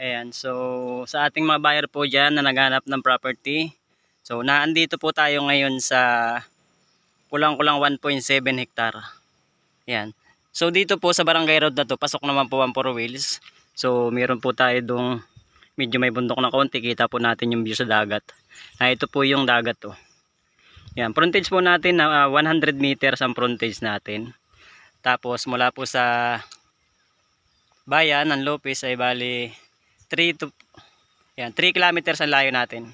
Ayan, so sa ating mga buyer po dyan na naghanap ng property. So naandito po tayo ngayon sa kulang-kulang 1.7 hektar. Ayan. So dito po sa barangay road na to, pasok naman po ang 4 wheels. So meron po tayo dong medyo may bundok na konti, kita po natin yung view sa dagat. Ito po yung dagat to. Ayan, frontage po natin na 100 meters ang frontage natin. Tapos mula po sa bayan ng Lopez ay bali 3 kilometers ang layo natin.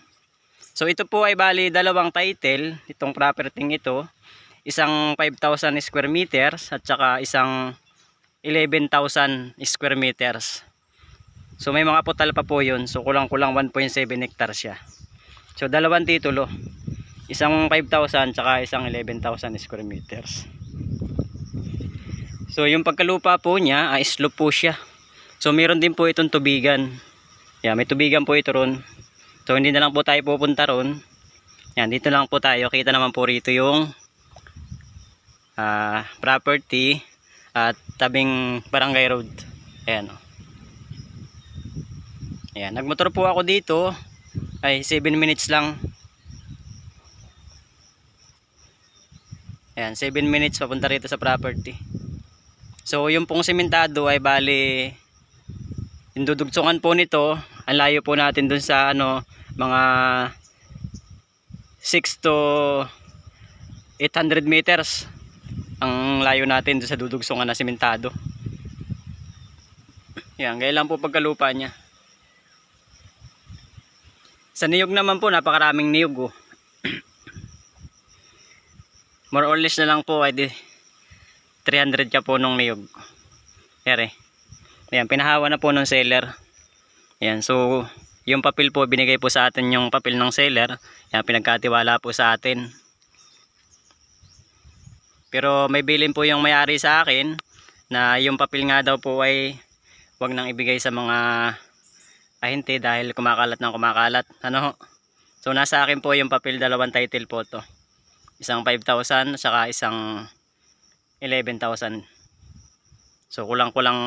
So ito po ay bali dalawang title, itong property ito, isang 5,000 square meters at saka isang 11,000 square meters. So may mga putal pa po yun, so kulang-kulang 1.7 hectares siya. So dalawang titulo, isang 5,000 saka isang 11,000 square meters. So yung pagkalupa po niya ay slope po siya. So meron din po itong tubigan. Yan, may tubigan po ito ron. So hindi na lang po tayo pupunta ron. Yan, dito lang po tayo. Kita naman po rito yung property at tabing barangay road. Ayan. Ayan, nagmotor po ako dito. Ay 7 minutes lang. Ayan, 7 minutes papunta rito sa property. So yung pong sementado ay bali, yung dudugtungan po nito, ang layo po natin dun sa mga 6 to 800 meters ang layo natin dun sa dudugtungan na sementado. Yan, gaya lang po pagkalupa niya. Sa niyog naman po, napakaraming niyog. More or less na lang po ay 300 ka po nung niyog. Here. Ayan, pinahawa na po ng seller. Ayan, so yung papel po, binigay po sa atin yung papel ng seller. Ayan, pinagkatiwala po sa atin. Pero may bilin po yung may-ari sa akin na yung papel nga daw po ay wag nang ibigay sa mga ahente dahil kumakalat ng kumakalat. So nasa akin po yung papel, dalawang title po to. Isang 5,000 saka isang 11,000. So kulang-kulang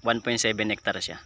1.7 hectares siya.